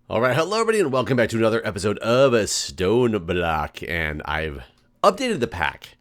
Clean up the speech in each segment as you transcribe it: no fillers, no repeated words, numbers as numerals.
All right, hello everybody, and welcome back to another episode of Stoneblock, and I've updated the pack.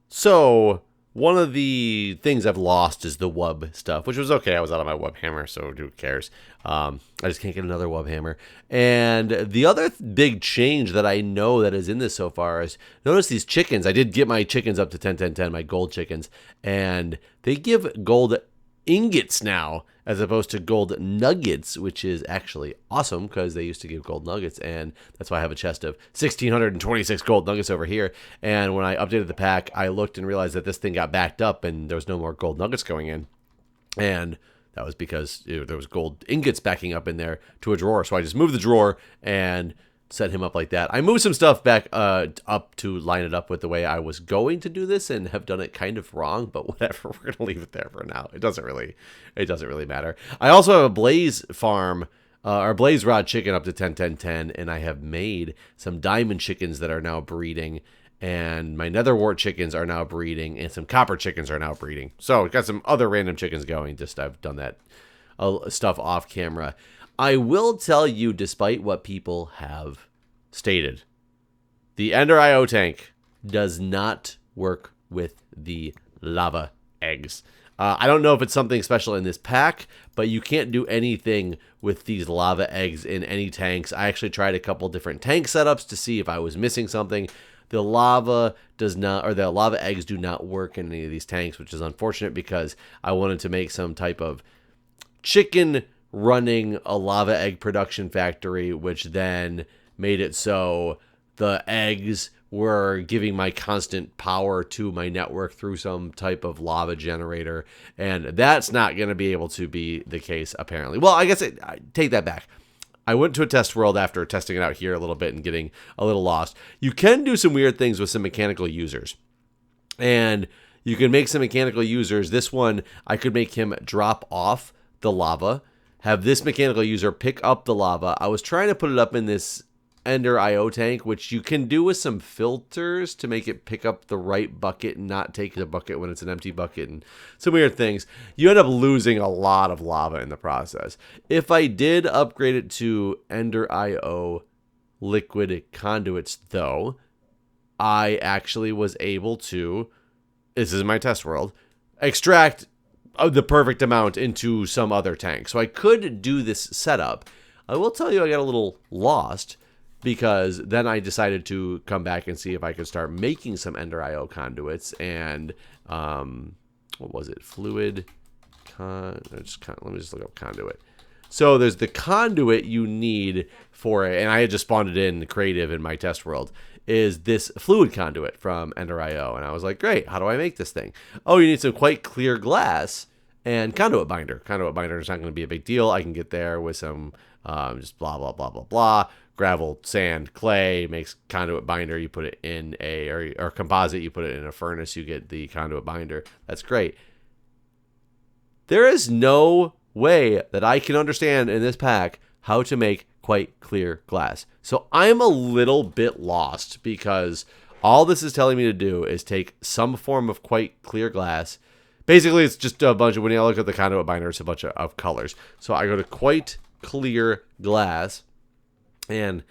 So, one of the things I've lost is the wub stuff, which was okay. I was out of my wub hammer, so who cares? I just can't get another wub hammer. And the other big change that I know that is in this so far is, notice these chickens. I did get my chickens up to 10, 10, 10, my gold chickens, and they give gold ingots now as opposed to gold nuggets, which is actually awesome because they used to give gold nuggets, and that's why I have a chest of 1,626 gold nuggets over here. And when I updated the pack, I looked and realized that this thing got backed up and there was no more gold nuggets going in. And that was because there was gold ingots backing up in there to a drawer. So I just moved the drawer and set him up like that. I moved some stuff back up to line it up with the way I was going to do this, and have done it kind of wrong, but whatever. We're gonna leave it there for now. It doesn't really matter. I also have a blaze farm, or blaze rod chicken up to 10, 10, 10, and I have made some diamond chickens that are now breeding, and my netherwart chickens are now breeding, and some copper chickens are now breeding. So I've got some other random chickens going. Just I've done that stuff off camera. I will tell you, despite what people have stated, the Ender IO tank does not work with the lava eggs. I don't know if it's something special in this pack, but you can't do anything with these lava eggs in any tanks. I actually tried a couple different tank setups to see if I was missing something. The lava does not, or the lava eggs do not work in any of these tanks, which is unfortunate because I wanted to make some type of chicken running a lava egg production factory, which then made it so the eggs were giving my constant power to my network through some type of lava generator, and that's not going to be able to be the case apparently. Well, I guess I take that back. I went to a test world after testing it out here a little bit and getting a little lost. You can do some weird things with some mechanical users, and you can make some mechanical users. This one, I could make him drop off the lava, have this mechanical user pick up the lava. I was trying to put it up in this Ender IO tank, which you can do with some filters to make it pick up the right bucket and not take the bucket when it's an empty bucket, and some weird things. You end up losing a lot of lava in the process. If I did upgrade it to Ender IO liquid conduits, though, I actually was able to, this is my test world, extract the perfect amount into some other tank. So I could do this setup. I will tell you I got a little lost because then I decided to come back and see if I could start making some Ender IO conduits, and what was it? Fluid let me just look up conduit. So there's the conduit you need for it, and I had just spawned it in creative in my test world, is this fluid conduit from Ender IO. And I was like, great, how do I make this thing? Oh, you need some quite clear glass and conduit binder. Conduit binder is not going to be a big deal. I can get there with some just blah, blah, blah, blah, blah. Gravel, sand, clay makes conduit binder. You put it in or composite, you put it in a furnace, you get the conduit binder. That's great. There is no way that I can understand in this pack how to make quite clear glass. So I'm a little bit lost because all this is telling me to do is take some form of quite clear glass. Basically, it's just a bunch of, when you look at the conduit binder, it's a bunch of colors. So I go to quite clear glass, and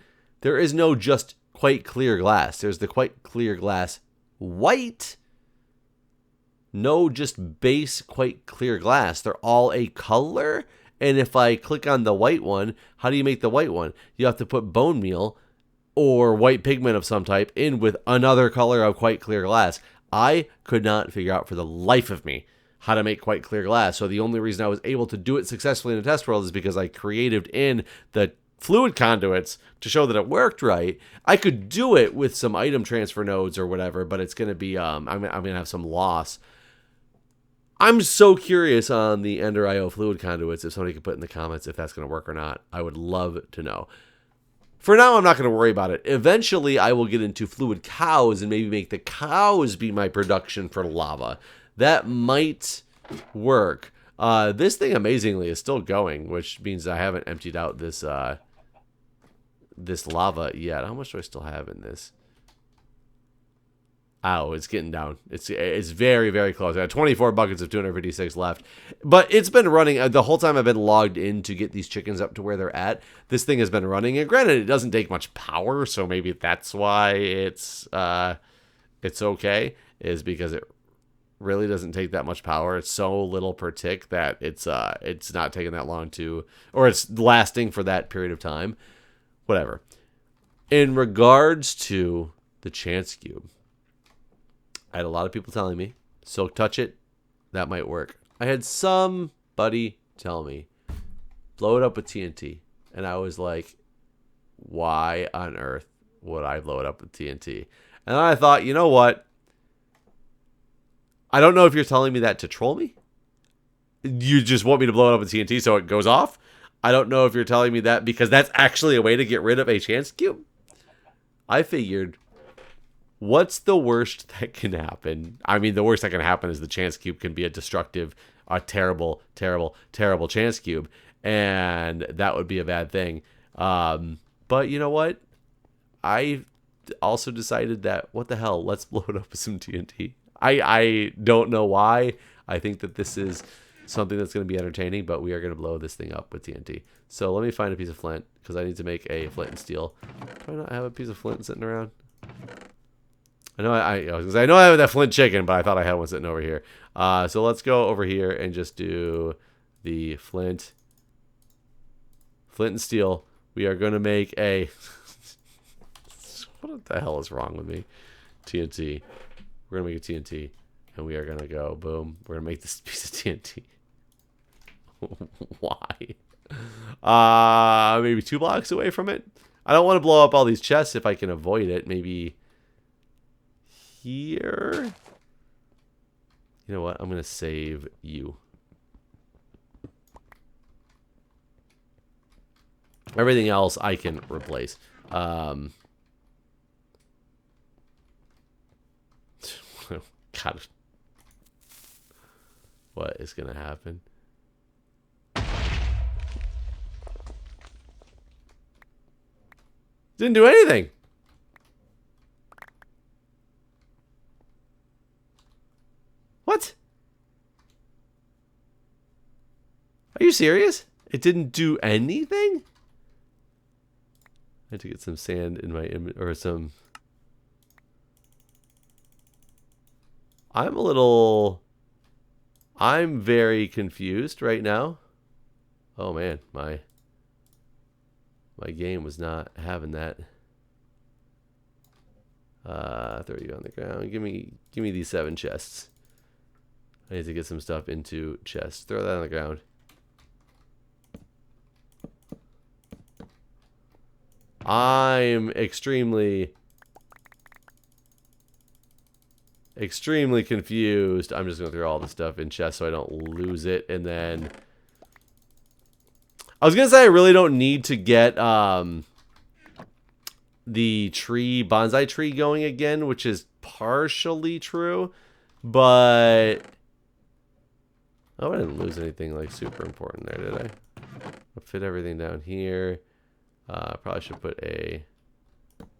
there is no just quite clear glass. There's the quite clear glass white. No just base quite clear glass. They're all a color. And if I click on the white one, how do you make the white one? You have to put bone meal or white pigment of some type in with another color of quite clear glass. I could not figure out for the life of me how to make quite clear glass. So the only reason I was able to do it successfully in a test world is because I created in the fluid conduits to show that it worked right. I could do it with some item transfer nodes or whatever, but it's going to be, I'm going to have some loss. I'm so curious on the Ender IO fluid conduits. If somebody could put in the comments if that's going to work or not, I would love to know. For now, I'm not going to worry about it. Eventually, I will get into fluid cows and maybe make the cows be my production for lava. That might work. This thing, amazingly, is still going, which means I haven't emptied out this this lava yet. How much do I still have in this? Ow, it's getting down. It's very, very close. I got 24 buckets of 256 left. But it's been running the whole time I've been logged in to get these chickens up to where they're at. This thing has been running. And granted, it doesn't take much power, so maybe that's why it's okay, is because it really doesn't take that much power. It's so little per tick that it's not taking that long to, or it's lasting for that period of time. Whatever. In regards to the chance cube, I had a lot of people telling me, Silk touch it, that might work. I had somebody tell me, blow it up with TNT. And I was like, why on earth would I blow it up with TNT? And then I thought, you know what? I don't know if you're telling me that to troll me. You just want me to blow it up with TNT so it goes off. I don't know if you're telling me that because that's actually a way to get rid of a chance cube. I figured, what's the worst that can happen? I mean, the worst that can happen is the chance cube can be a destructive, a terrible, terrible, terrible chance cube. And that would be a bad thing. But you know what? I also decided that, what the hell? Let's blow it up with some TNT. I don't know why. I think that this is something that's going to be entertaining, but we are going to blow this thing up with TNT. So let me find a piece of flint, because I need to make a flint and steel. Do I not have a piece of flint sitting around? I know I have that flint chicken, but I thought I had one sitting over here. So let's go over here and just do the flint and steel. We are going to make a... What the hell is wrong with me? TNT. We're going to make a TNT. And we are going to go, boom. We're going to make this piece of TNT. Why? Maybe 2 blocks away from it. I don't want to blow up all these chests if I can avoid it. Maybe here. You know what? I'm going to save you. Everything else I can replace. God. What is going to happen? Didn't do anything. What? Are you serious? It didn't do anything? I had to get some sand in my image, or some... I'm very confused right now. Oh man, my game was not having that. Throw you on the ground. Give me these 7 chests. I need to get some stuff into chests. Throw that on the ground. I'm extremely confused. I'm just going to throw all the stuff in chests so I don't lose it. And then I was going to say I really don't need to get the bonsai tree going again, which is partially true. But oh, I didn't lose anything like super important there, did I? I'll fit everything down here. Probably should put a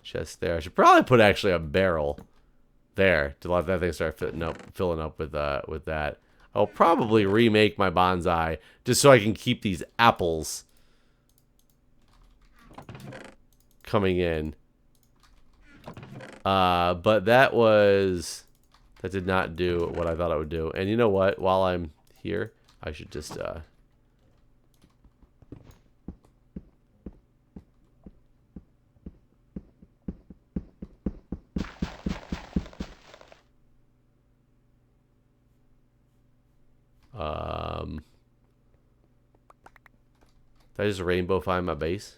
chest there. I should probably put actually a barrel there to let that thing start filling up with that. I'll probably remake my bonsai just so I can keep these apples coming in. But that did not do what I thought it would do. And you know what? While I'm here, I should just did I just rainbow find my base?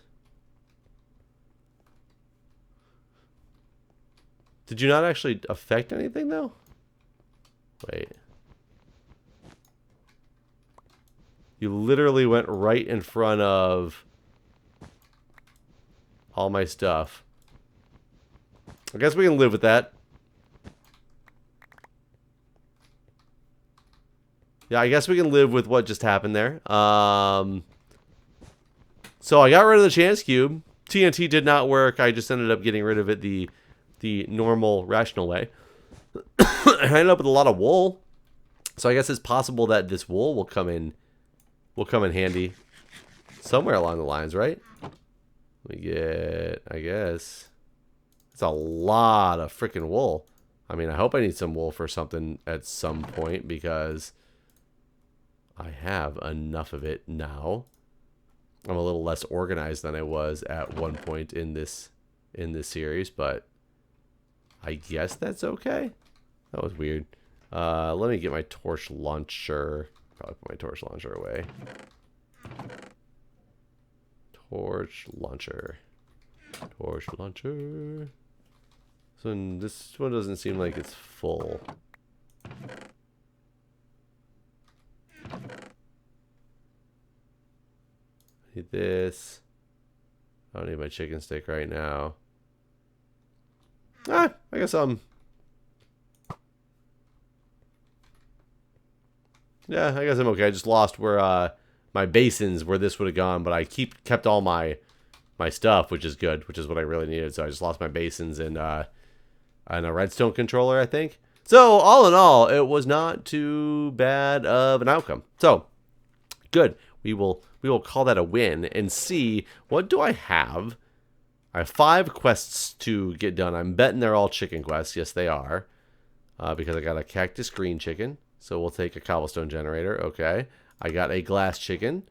Did you not actually affect anything though? Wait. You literally went right in front of all my stuff. I guess we can live with that. Yeah, I guess we can live with what just happened there. So I got rid of the chance cube. TNT did not work. I just ended up getting rid of it the normal, rational way. I ended up with a lot of wool. So I guess it's possible that this wool will come in handy somewhere along the lines, right? We get, I guess, it's a lot of freaking wool. I mean, I hope I need some wool for something at some point because I have enough of it now. I'm a little less organized than I was at one point in this series, but I guess that's okay. That was weird. Let me get my torch launcher. Probably put my torch launcher away. Torch launcher. Torch launcher. So this one doesn't seem like it's full. Need this. I don't need my chicken stick right now. I guess yeah, I guess I'm okay. I just lost where my basins where this would have gone, but I kept all my stuff, which is good, which is what I really needed. So I just lost my basins and a redstone controller, I think. So all in all, it was not too bad of an outcome. So good. We will call that a win and see what do I have. I have 5 quests to get done. I'm betting they're all chicken quests. Yes, they are, because I got a cactus green chicken. So we'll take a cobblestone generator. Okay. I got a glass chicken.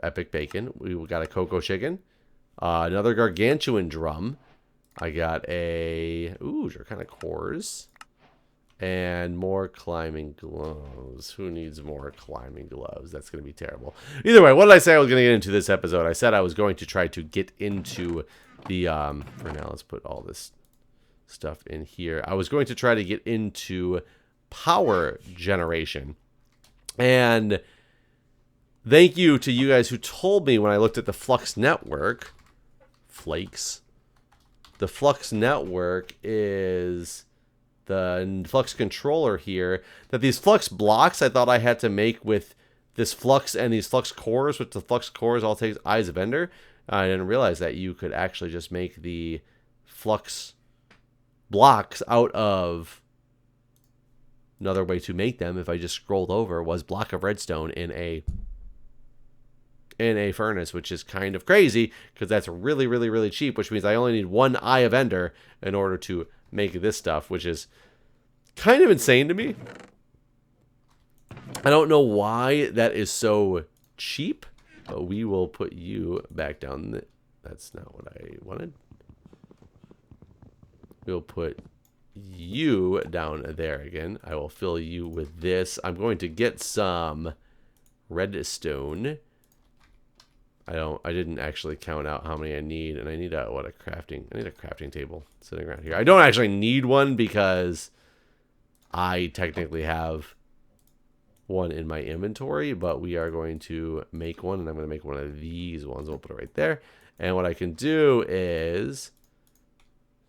Epic bacon. We got a cocoa chicken. Another gargantuan drum. I got a... Ooh, they're kind of cores. And more climbing gloves. Who needs more climbing gloves? That's going to be terrible. Either way, what did I say I was going to get into this episode? I said I was going to try to get into the... for now, let's put all this stuff in here. I was going to try to get into power generation. And thank you to you guys who told me when I looked at the Flux network. Flakes. The Flux network is the Flux controller here. That these Flux blocks I thought I had to make with this Flux and these Flux cores, which the Flux cores all take Eyes of Ender. I didn't realize that you could actually just make the Flux blocks out of... Another way to make them, if I just scrolled over, was block of redstone in a furnace, which is kind of crazy because that's really, really, really cheap, which means I only need 1 Eye of Ender in order to make this stuff, which is kind of insane to me. I don't know why that is so cheap, but we will put you back down. That's not what I wanted. We'll put you down there again. I will fill you with this. I'm going to get some redstone. I didn't actually count out how many I need, and I need a crafting table sitting around here. I don't actually need one because I technically have one in my inventory, but we are going to make one, and I'm going to make one of these ones. We'll put it right there. And what I can do is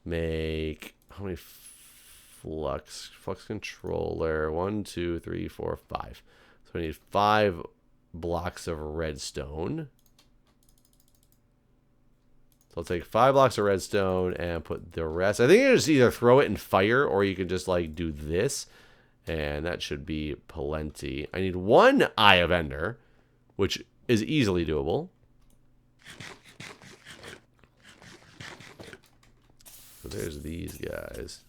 make how many Flux controller, 1, 2, 3, 4, 5. So I need 5 blocks of redstone. So I'll take 5 blocks of redstone and put the rest. I think you just either throw it in fire or you can just like do this, and that should be plenty. I need 1 Eye of Ender, which is easily doable. So there's these guys.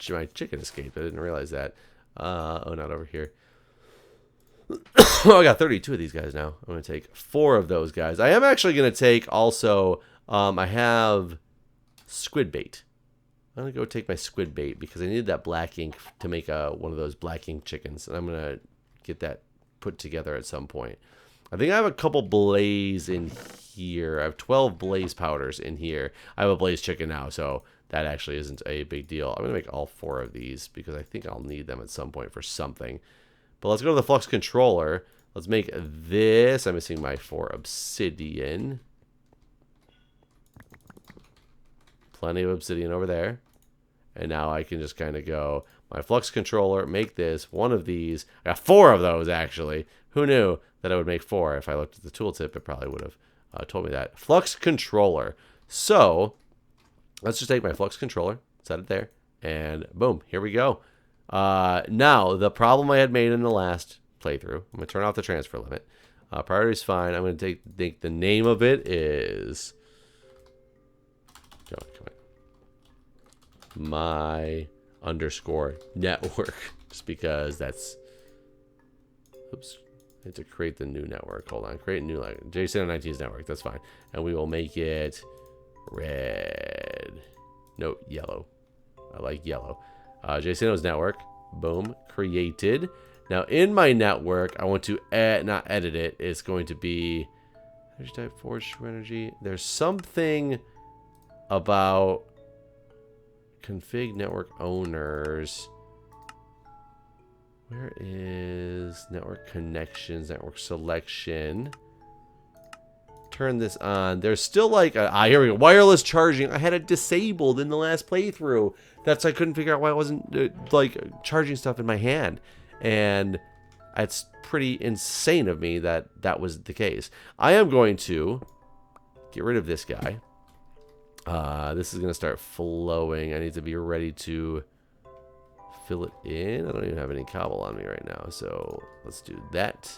My chicken escaped. I didn't realize that. Oh, not over here. Oh, I got 32 of these guys now. I'm going to take 4 of those guys. I am actually going to take also... I have squid bait. I'm going to go take my squid bait because I needed that black ink to make one of those black ink chickens. And I'm going to get that put together at some point. I think I have a couple blaze in here. I have 12 blaze powders in here. I have a blaze chicken now, so that actually isn't a big deal. I'm going to make all 4 of these because I think I'll need them at some point for something. But let's go to the Flux controller. Let's make this. I'm missing my 4 obsidian. Plenty of obsidian over there. And now I can just kind of go, my Flux controller, make this, 1 of these. I got 4 of those, actually. Who knew that I would make 4? If I looked at the tooltip, it probably would have told me that. Flux controller. So, let's just take my Flux controller, set it there, And boom, here we go. Now, the problem I had made in the last playthrough, I'm going to turn off the transfer limit. Priority is fine. I'm going to think the name of it is... Come on. My underscore network. Just because that's... Oops. I need to create the new network. Hold on. Create a new J719's network. That's fine. And we will make it red. No, yellow. I like yellow. J7's network. Boom. Created. Now, in my network, I want to not edit it. It's going to be energy type, forge energy. There's something about config network owners. Where is network connections, network selection? Turn this on. There's still like here we go. Wireless charging. I had it disabled in the last playthrough. I couldn't figure out why I wasn't like charging stuff in my hand. And it's pretty insane of me that that was the case. I am going to get rid of this guy. This is going to start flowing. I need to be ready to fill it in. I don't even have any cobble on me right now. So let's do that.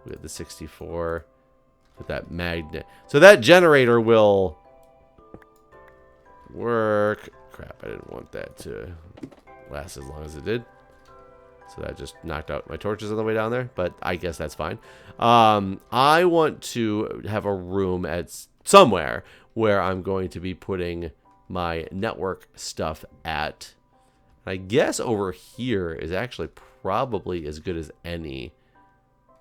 We have the 64 with that magnet. So that generator will work. Crap, I didn't want that to last as long as it did. So that just knocked out my torches on the way down there, but I guess that's fine. I want to have a room at somewhere where I'm going to be putting my network stuff at. I guess over here is actually probably as good as any,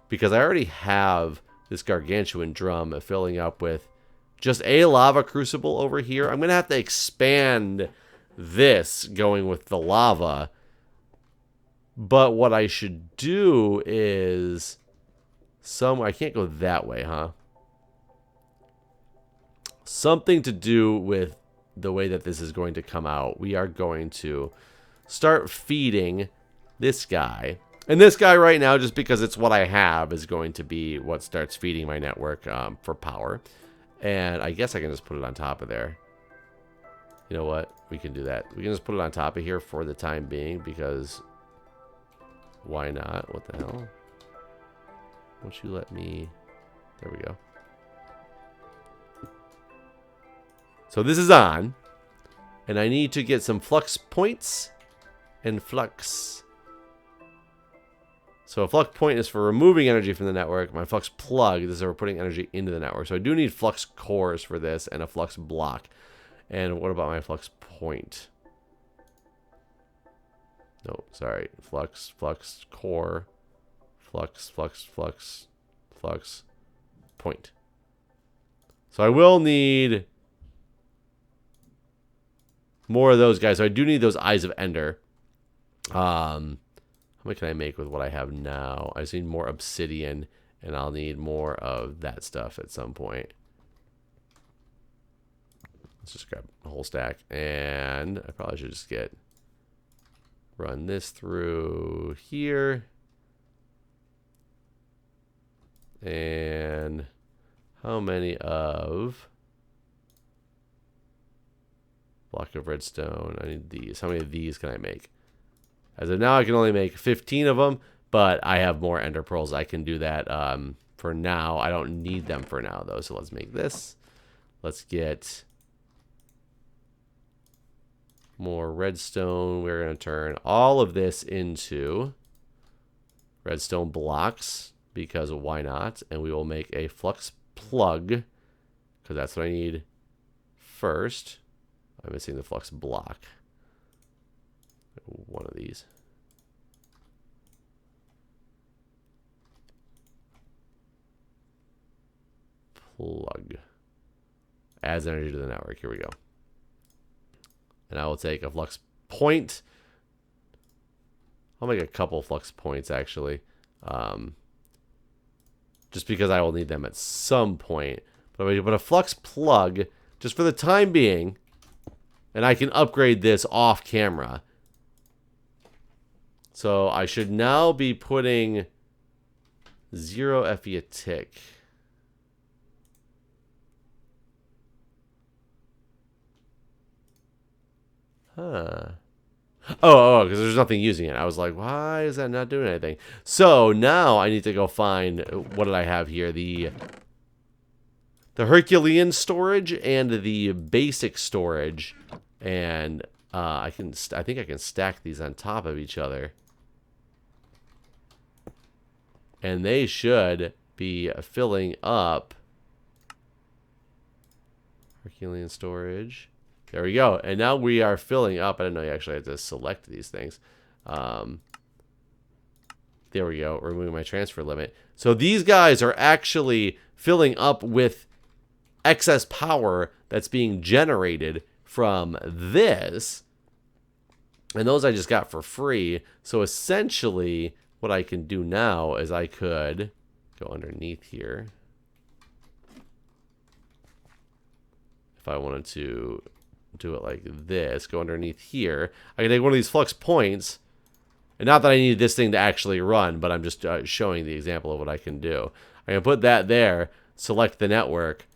because I already have this gargantuan drum filling up with just a lava crucible over here. I'm going to have to expand this going with the lava. But what I should do is I can't go that way, huh? Something to do with the way that this is going to come out. We are going to start feeding this guy. And this guy right now, just because it's what I have, is going to be what starts feeding my network for power. And I guess I can just put it on top of there. You know what? We can do that. We can just put it on top of here for the time being, because... why not? What the hell? Won't you let me... There we go. So this is on. And I need to get some flux points and flux. So a flux point is for removing energy from the network. My flux plug is for putting energy into the network. So I do need flux cores for this and a flux block. And what about my flux point? No, sorry. Flux core, flux point. So I will need more of those guys. So I do need those Eyes of Ender. How much can I make with what I have now? I just need more Obsidian, and I'll need more of that stuff at some point. Let's just grab a whole stack. And I probably should just run this through here. And how many of block of redstone? I need these. How many of these can I make? As of now, I can only make 15 of them, but I have more ender pearls. I can do that for now. I don't need them for now, though. So let's make this. Let's get more redstone. We're going to turn all of this into redstone blocks, because why not? And we will make a flux plug, because that's what I need first. I'm missing the flux block. One of these. Plug. Adds energy to the network. Here we go. And I will take a flux point. I'll make a couple flux points, actually. Just because I will need them at some point. But a flux plug, just for the time being, and I can upgrade this off camera. So I should now be putting 0 FE a tick. Huh. Oh, because there's nothing using it. I was like, why is that not doing anything? So now I need to go find, what did I have here? The Herculean storage and the basic storage. And I think I can stack these on top of each other. And they should be filling up. Herculean storage. There we go. And now we are filling up. I didn't know you actually had to select these things. There we go. Removing my transfer limit. So these guys are actually filling up with excess power that's being generated from this. And those I just got for free. So essentially, what I can do now is I could go underneath here. If I wanted to do it like this, go underneath here, I can take one of these flux points, and not that I need this thing to actually run, but I'm just showing the example of what I can do. I can put that there, select the network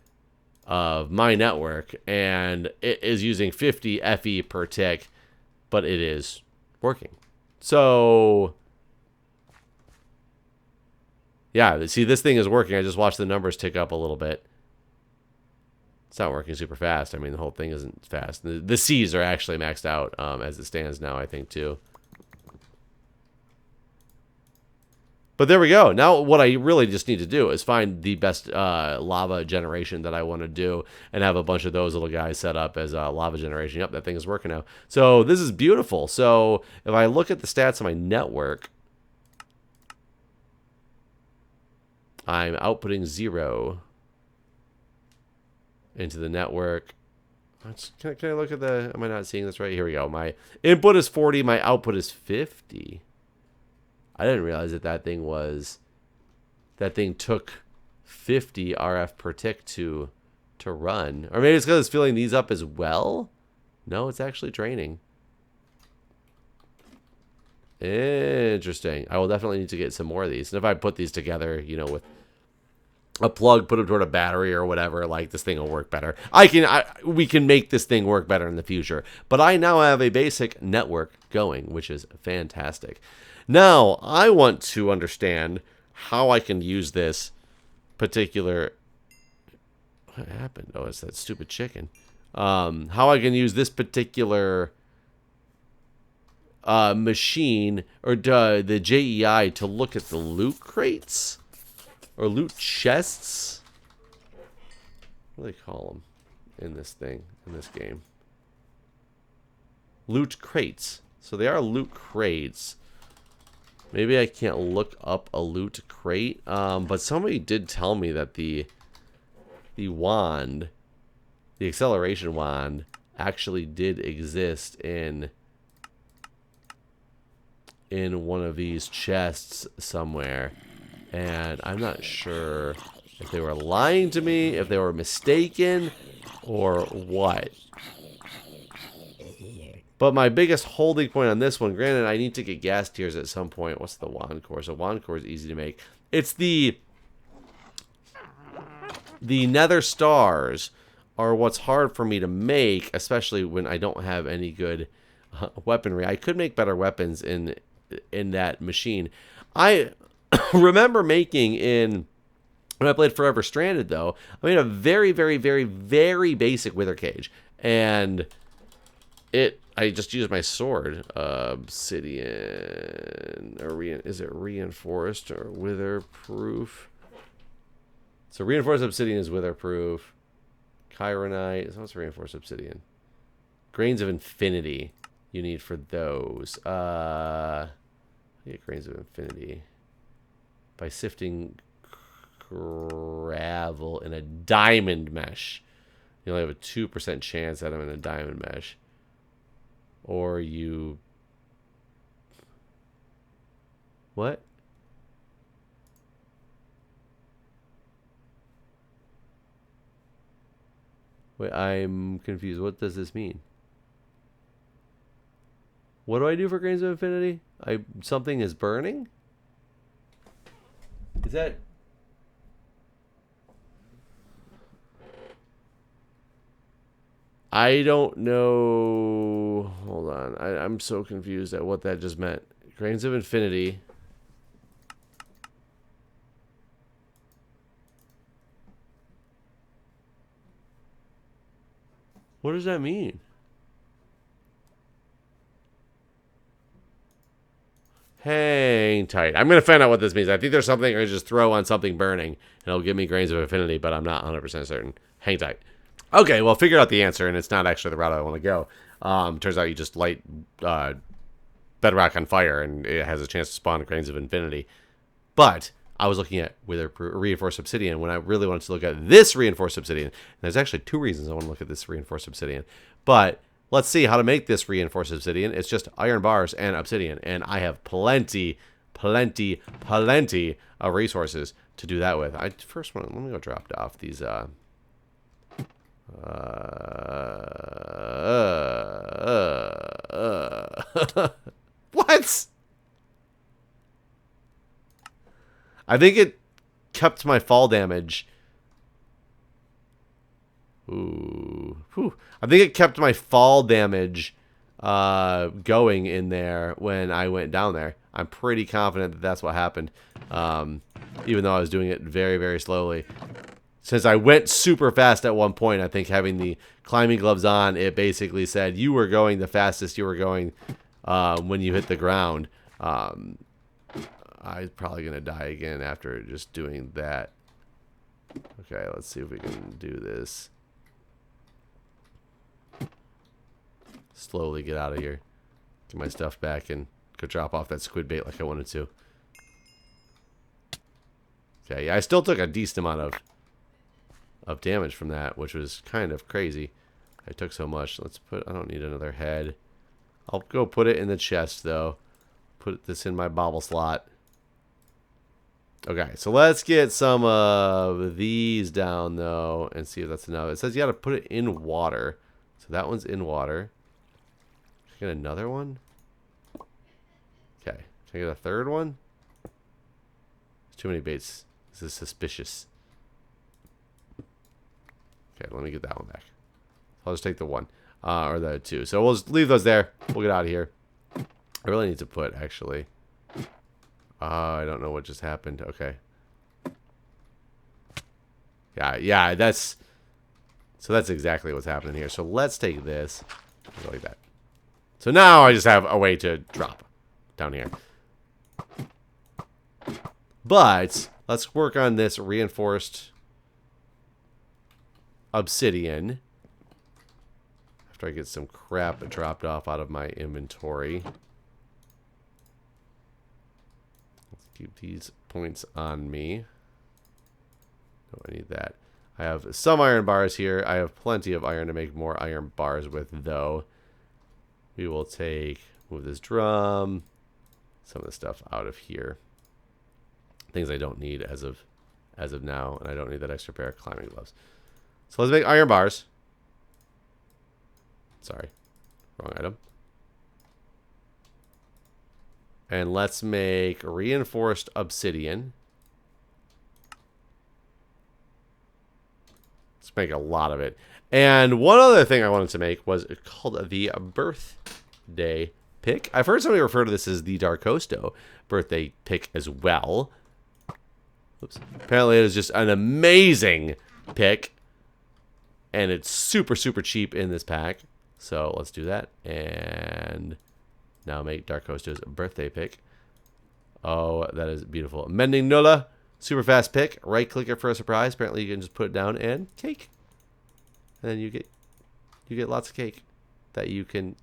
of my network, and it is using 50 FE per tick, but it is working. So yeah, see, this thing is working. I just watched the numbers tick up a little bit. It's not working super fast. I mean, the whole thing isn't fast. The C's are actually maxed out as it stands now, I think, too. But there we go. Now what I really just need to do is find the best lava generation that I want to do and have a bunch of those little guys set up as lava generation. Yep, that thing is working now. So this is beautiful. So if I look at the stats of my network, I'm outputting 0 into the network. Can I look at the... Am I not seeing this right? Here we go. My input is 40. My output is 50. I didn't realize that thing was... That thing took 50 RF per tick to run. Or maybe it's because it's filling these up as well? No, it's actually draining. Interesting. I will definitely need to get some more of these. And if I put these together, you know, with a plug, put them toward a battery or whatever, like, this thing will work better. We can make this thing work better in the future. But I now have a basic network going, which is fantastic. Now, I want to understand how I can use this particular... What happened? Oh, it's that stupid chicken. How I can use this particular machine, or the JEI, to look at the loot crates. Or loot chests? What do they call them in this thing, in this game? Loot crates. So they are loot crates. Maybe I can't look up a loot crate. But somebody did tell me that the wand, the acceleration wand, actually did exist in one of these chests somewhere. And I'm not sure if they were lying to me, if they were mistaken, or what. But my biggest holding point on this one, granted, I need to get gas tiers at some point. What's the wand core? So wand core is easy to make. It's the nether stars are what's hard for me to make, especially when I don't have any good weaponry. I could make better weapons in that machine. I remember making when I played Forever Stranded, though, I made a very, very, very, very basic wither cage. And I just used my sword. Obsidian. Is it reinforced or witherproof? So reinforced obsidian is witherproof. Chironite. So what's reinforced obsidian? Grains of infinity you need for those. Get grains of infinity by sifting gravel in a diamond mesh. You only have a 2% chance that I'm in a diamond mesh. Or you... What? Wait, I'm confused. What does this mean? What do I do for grains of infinity? Something is burning? Is that... I don't know do? Hold on. I'm so confused at what that just meant. Grains of Infinity. What does that mean? Hang tight. I'm going to find out what this means. I think there's something I just throw on something burning, and it'll give me Grains of Infinity, but I'm not 100% certain. Hang tight. Okay, well, figured out the answer, and it's not actually the route I want to go. Turns out you just light bedrock on fire, and it has a chance to spawn Grains of Infinity. But I was looking at reinforced obsidian when I really wanted to look at this reinforced obsidian. And there's actually two reasons I want to look at this reinforced obsidian. But let's see how to make this reinforced obsidian. It's just iron bars and obsidian, and I have plenty of resources to do that with. Let me go drop off these what? I think it kept my fall damage. Ooh. Whew. I think it kept my fall damage going in there when I went down there. I'm pretty confident that that's what happened. Even though I was doing it very, very slowly. Since I went super fast at one point, I think having the climbing gloves on, it basically said you were going the fastest you were going when you hit the ground. I'm probably going to die again after just doing that. Okay, let's see if we can do this. Slowly get out of here. Get my stuff back and go drop off that squid bait like I wanted to. Okay, yeah, I still took a decent amount of damage from that, which was kind of crazy. I took so much. I don't need another head. I'll go put it in the chest, though. Put this in my bobble slot. Okay, so let's get some of these down, though, and see if that's enough. It says you got to put it in water. So that one's in water. Can I get another one? Okay. Can I get a third one? There's too many baits. This is suspicious. Okay, let me get that one back. I'll just take the one. Or the two. So we'll just leave those there. We'll get out of here. I really need to put, actually. I don't know what just happened. Okay. Yeah, that's... So that's exactly what's happening here. So let's take this. Like that. So now I just have a way to drop down here. But let's work on this reinforced obsidian. After I get some crap dropped off out of my inventory. Let's keep these points on me. Oh, I need that. I have some iron bars here. I have plenty of iron to make more iron bars with, though. We will move this drum, some of the stuff out of here. Things I don't need as of now, and I don't need that extra pair of climbing gloves. So let's make iron bars. Sorry, wrong item. And let's make reinforced obsidian. Let's make a lot of it. And one other thing I wanted to make was called the birthday pick. I've heard somebody refer to this as the Darkosto birthday pick as well. Oops. Apparently it is just an amazing pick. And it's super, super cheap in this pack. So let's do that. And now make Darkosto's birthday pick. Oh, that is beautiful. Mending Nulla. Super fast pick. Right click it for a surprise. Apparently you can just put it down and cake. And then you get lots of cake that you can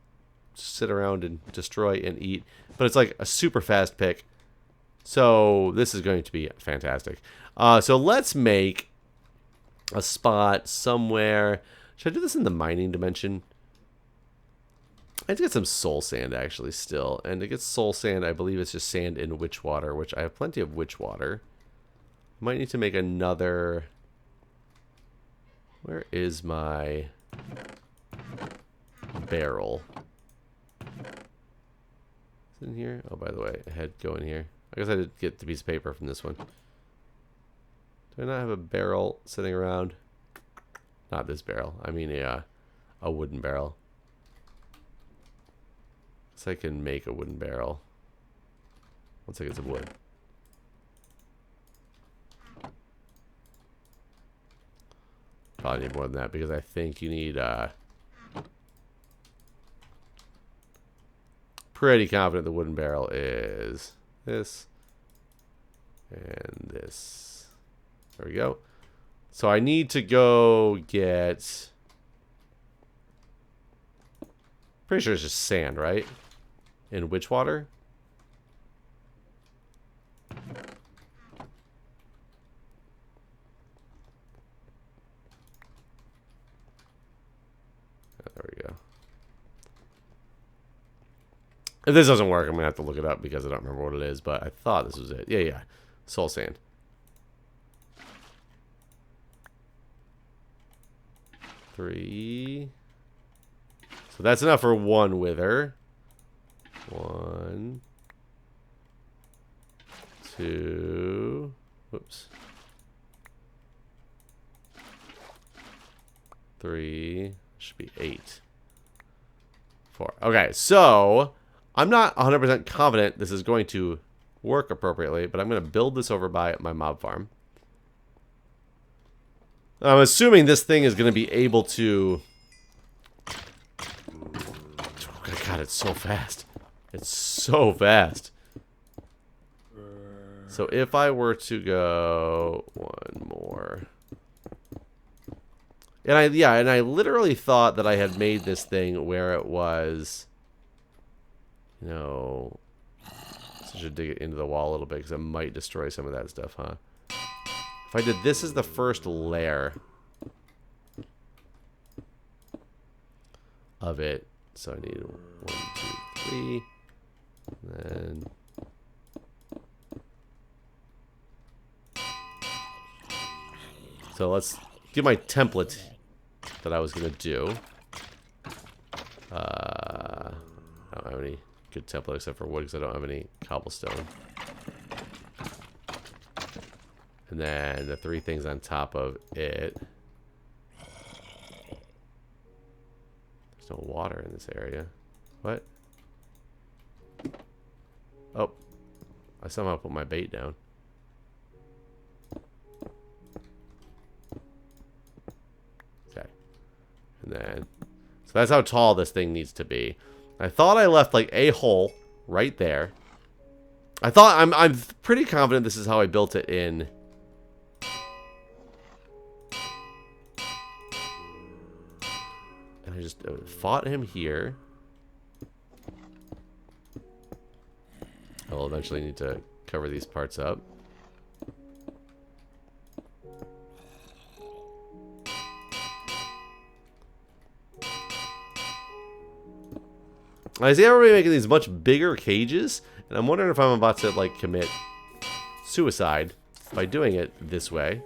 sit around and destroy and eat. But it's like a super fast pick. So this is going to be fantastic. So let's make a spot somewhere. Should I do this in the mining dimension? I need to get some soul sand actually still. And to get soul sand, I believe it's just sand in witch water, which I have plenty of witch water. Might need to make another... Where is my barrel? Is it in here? Oh, by the way, I had go in here. I guess I did get the piece of paper from this one. Do I not have a barrel sitting around? Not this barrel. I mean a wooden barrel. So I can make a wooden barrel. Once I get some wood. Probably need more than that because I think you need pretty confident the wooden barrel is this and this. There we go. So I need to go get, pretty sure it's just sand, right? In witch water. There we go. If this doesn't work, I'm going to have to look it up because I don't remember what it is, but I thought this was it. Yeah, yeah. Soul sand. Three. So that's enough for one wither. 1, 2. Whoops. 3. Should be 8. 4. Okay, so I'm not 100% confident this is going to work appropriately, but I'm going to build this over by my mob farm. I'm assuming this thing is going to be able to... Oh God, it's so fast. It's so fast. So if I were to go one more... And I literally thought that I had made this thing where it was, you know, so I should dig it into the wall a little bit because it might destroy some of that stuff, huh? If I did this as the first layer of it, so I need 1, 2, 3, and then so let's get my template that I was gonna do. I don't have any good template except for wood because I don't have any cobblestone. And then the 3 things on top of it. There's no water in this area. What? Oh. I somehow put my bait down. Okay. And then... So that's how tall this thing needs to be. I thought I left like a hole right there. I thought... I'm pretty confident this is how I built it in... I just fought him here. I will eventually need to cover these parts up. I see everybody making these much bigger cages, and I'm wondering if I'm about to like commit suicide by doing it this way.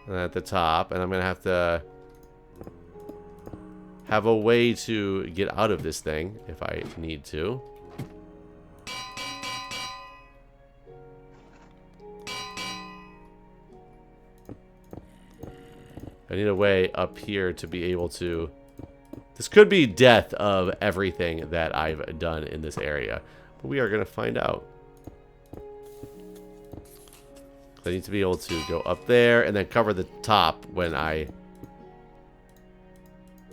And at the top, and I'm gonna have to have a way to get out of this thing if I need to. I need a way up here to be able to... This could be death of everything that I've done in this area, but we are gonna find out. I need to be able to go up there and then cover the top when I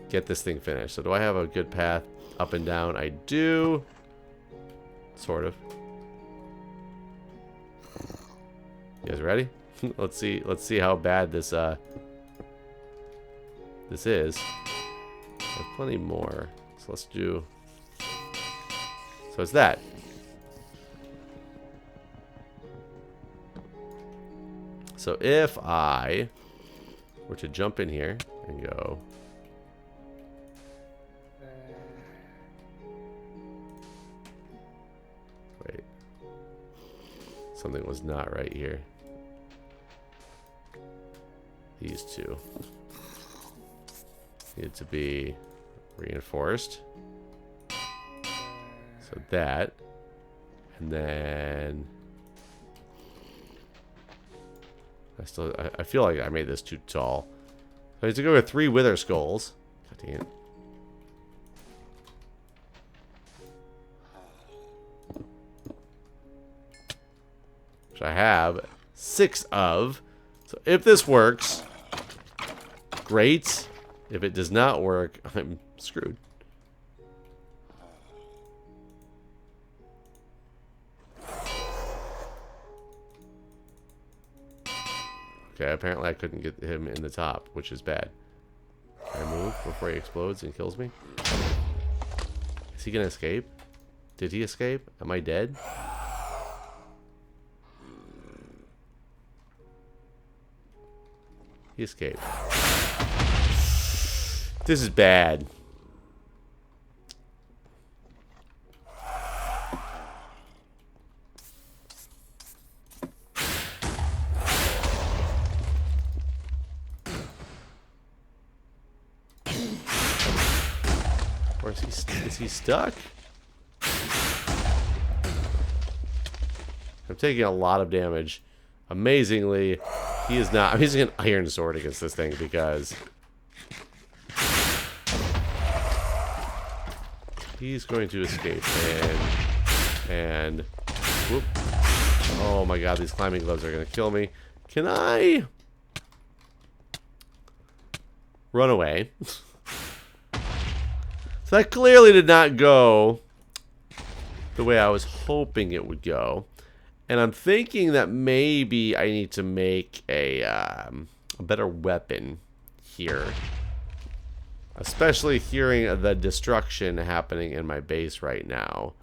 get this thing finished. So do I have a good path up and down? I do. Sort of. You guys ready? Let's see how bad this this is. I have plenty more. So let's do... So it's that. So if I were to jump in here and go... Wait. Something was not right here. These two need to be reinforced. So that. And then... I feel like I made this too tall. So I have to go with 3 wither skulls. God dang it. Which I have 6 of. So if this works, great. If it does not work, I'm screwed. Okay, apparently I couldn't get him in the top, which is bad. Can I move before he explodes and kills me? Is he gonna escape? Did he escape? Am I dead? He escaped. This is bad. Or is he stuck? I'm taking a lot of damage. Amazingly, he is not. I'm using an iron sword against this thing because he's going to escape. And whoop. Oh my god, these climbing gloves are going to kill me. Can I run away? So that clearly did not go the way I was hoping it would go. And I'm thinking that maybe I need to make a better weapon here. Especially hearing the destruction happening in my base right now.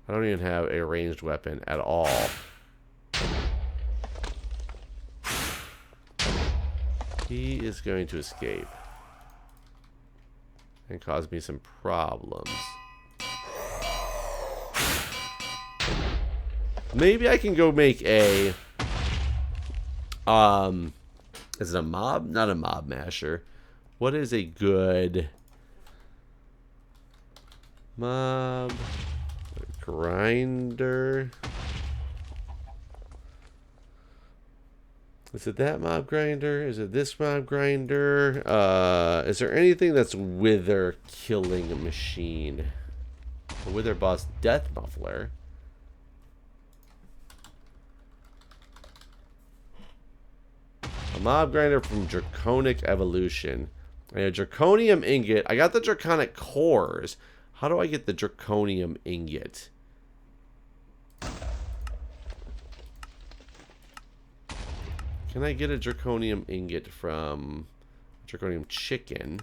I don't even have a ranged weapon at all. He is going to escape. And cause me some problems. Maybe I can go make a is it a mob? Not a mob masher. What is a good mob grinder? Is it that mob grinder? Is it this mob grinder? Is there anything that's wither killing a machine? A wither boss death muffler. A mob grinder from Draconic Evolution. I have Draconium ingot. I got the Draconic cores. How do I get the Draconium ingot? Can I get a Draconium ingot from Draconium chicken?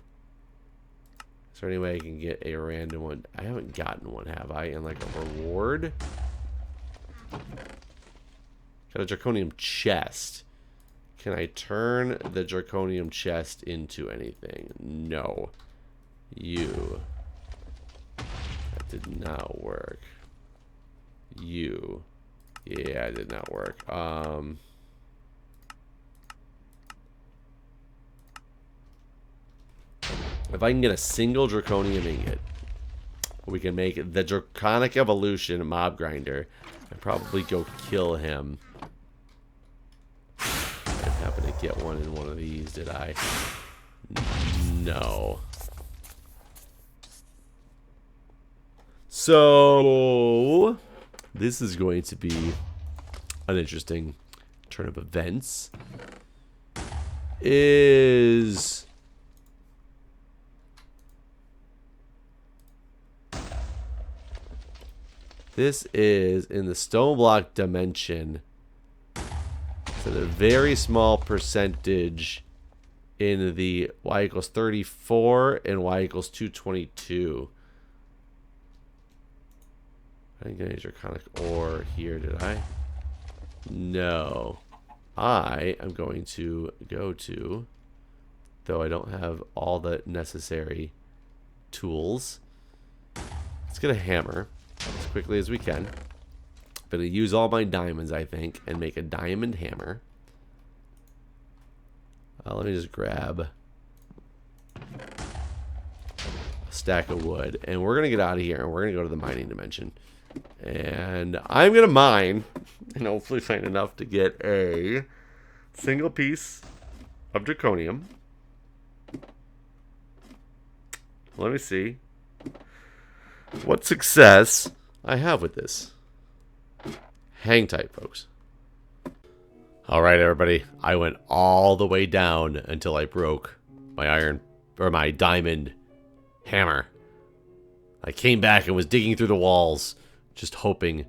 Is there any way I can get a random one? I haven't gotten one, have I? And like a reward? Got a Draconium chest. Can I turn the Draconium chest into anything? No. You. That did not work. You. Yeah, it did not work. If I can get a single Draconium ingot, we can make the Draconic Evolution mob grinder and probably go kill him. I didn't happen to get one in one of these, did I? No. So, this is going to be an interesting turn of events. This is in the Stoneblock dimension. So a very small percentage in the y equals 34 and y equals 222. I didn't get any Draconic ore here, did I? No. I am going to go to, though I don't have all the necessary tools. Let's get a hammer as quickly as we can. I'm going to use all my diamonds, I think, and make a diamond hammer. Let me just grab a stack of wood. And we're going to get out of here, and we're going to go to the mining dimension. And I'm going to mine and hopefully find enough to get a single piece of draconium. Let me see what success I have with this. Hang tight, folks. All right, everybody. I went all the way down until I broke my diamond hammer. I came back and was digging through the walls, just hoping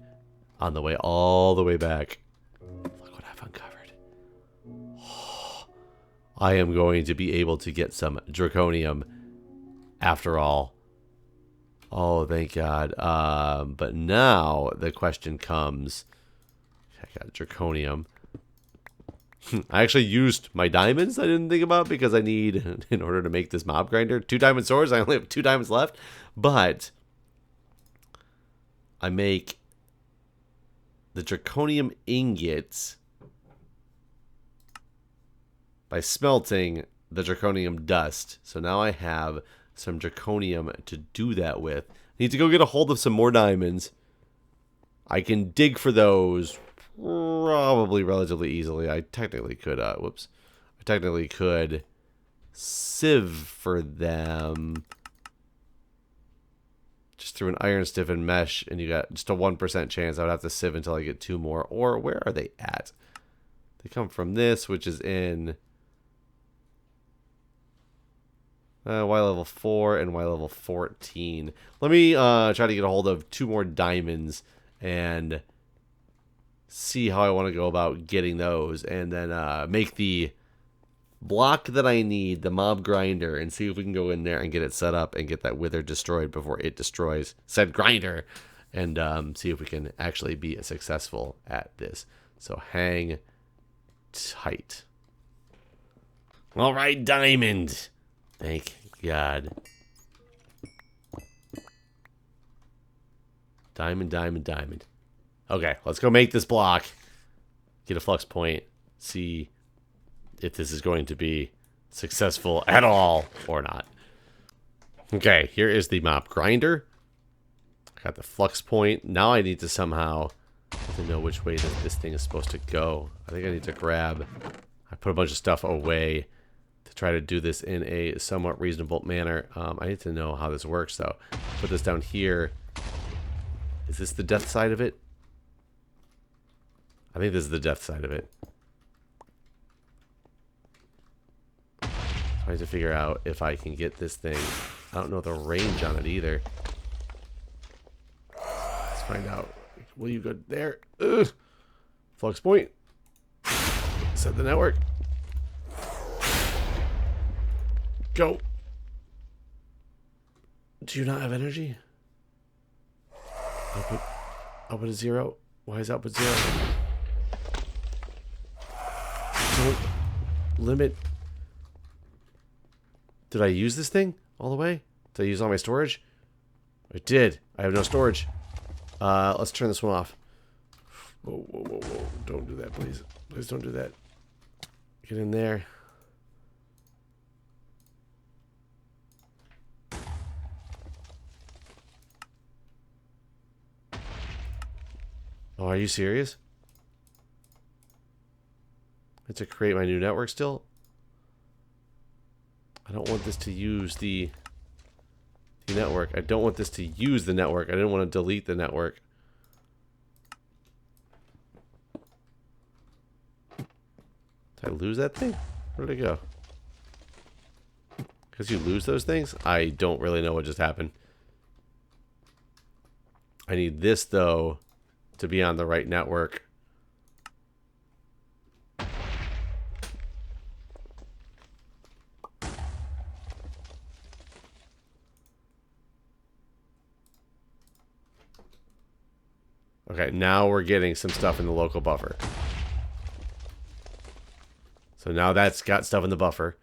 on the way all the way back. Look what I've uncovered. Oh, I am going to be able to get some draconium after all. Oh, thank God. But now the question comes. I got draconium. I actually used my diamonds I didn't think about because I need, in order to make this mob grinder, 2 diamond swords. I only have 2 diamonds left. But I make the draconium ingots by smelting the draconium dust. So now I have some draconium to do that with. I need to go get a hold of some more diamonds. I can dig for those probably relatively easily. I technically could, I technically could sieve for them just through an iron stiffened mesh, and you got just a 1% chance. I would have to sieve until I get 2 more. Or where are they at? They come from this, which is in Y level 4 and Y level 14. Let me try to get a hold of 2 more diamonds and see how I want to go about getting those, and then make the block that I need, the mob grinder, and see if we can go in there and get it set up and get that wither destroyed before it destroys said grinder, and see if we can actually be successful at this. So hang tight. All right, diamond. Thank God. Diamond, diamond, diamond. Okay, let's go make this block. Get a flux point. See if this is going to be successful at all or not. Okay, here is the mob grinder. Got the flux point. Now I need to somehow know which way this thing is supposed to go. I think I need to grab... I put a bunch of stuff away to try to do this in a somewhat reasonable manner. I need to know how this works, though. Put this down here. Is this the death side of it? I think this is the death side of it. I need to figure out if I can get this thing. I don't know the range on it either. Let's find out. Will you go there? Ugh. Flux point. Set the network. Go. Do you not have energy? Output is 0. Why is output 0? Don't limit. Did I use this thing all the way? Did I use all my storage? I did. I have no storage. Let's turn this one off. Whoa, whoa, whoa, whoa. Don't do that, please. Please don't do that. Get in there. Oh, are you serious? I have to create my new network still? I don't want this to use the network. I don't want this to use the network. I didn't want to delete the network. Did I lose that thing? Where did it go? Because you lose those things? I don't really know what just happened. I need this, though, to be on the right network. Okay, now we're getting some stuff in the local buffer. So now that's got stuff in the buffer.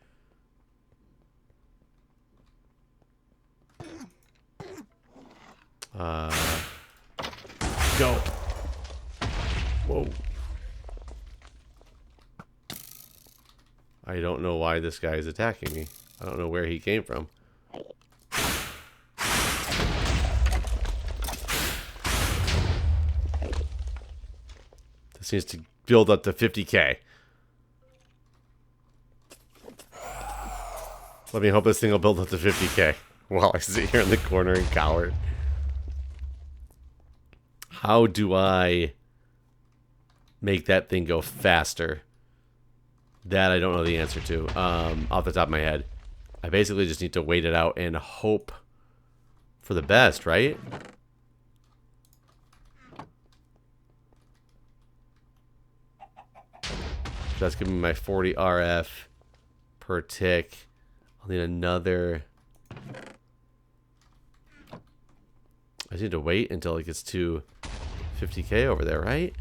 Go. Whoa. I don't know why this guy is attacking me. I don't know where he came from. This needs to build up to 50k. Let me hope this thing will build up to 50k while I sit here in the corner and cower. How do I make that thing go faster? That I don't know the answer to off the top of my head. I basically just need to wait it out and hope for the best, right? That's giving me my 40 RF per tick. I'll need another. I just need to wait until it gets to 50k over there, right?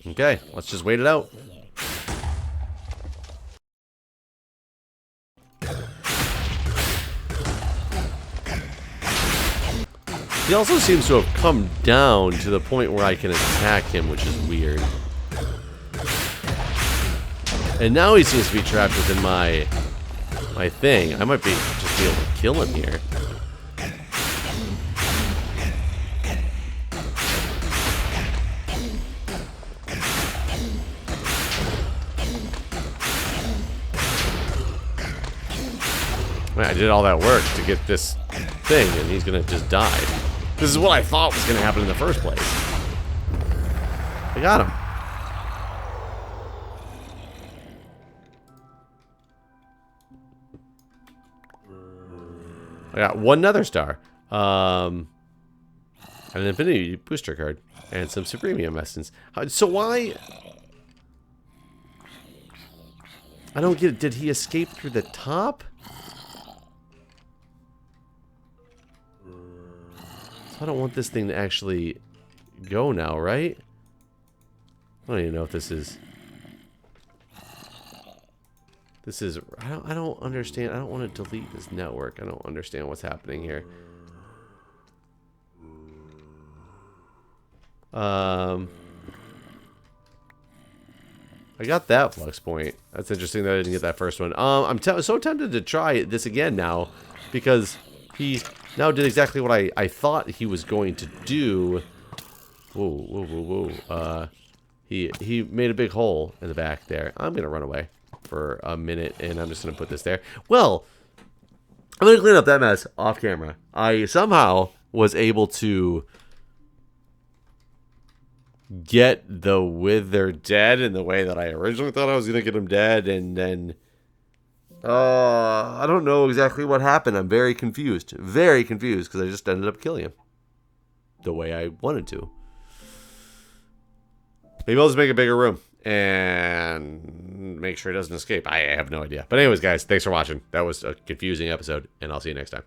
Okay, let's just wait it out. He also seems to have come down to the point where I can attack him, which is weird. And now he seems to be trapped within my thing. I might just be able to kill him here. Man, I did all that work to get this thing, and he's gonna just die. This is what I thought was gonna happen in the first place. I got him. I got one nether star. An infinity booster card. And some supremium essence. So why... I don't get it. Did he escape through the top? So I don't want this thing to actually go now, right? I don't even know if this is... This is... I don't understand. I don't want to delete this network. I don't understand what's happening here. I got that flux point. That's interesting that I didn't get that first one. I'm so tempted to try this again now, because he now did exactly what I thought he was going to do. Whoa, whoa, whoa, whoa. He made a big hole in the back there. I'm gonna run away for a minute, and I'm just gonna put this there. Well, I'm gonna clean up that mess off camera. I somehow was able to get the Wither dead in the way that I originally thought I was going to get him dead, and then I don't know exactly what happened. I'm very confused because I just ended up killing him the way I wanted to. Maybe I'll just make a bigger room and make sure he doesn't escape. I have no idea. But anyways, guys, thanks for watching. That was a confusing episode, and I'll see you next time.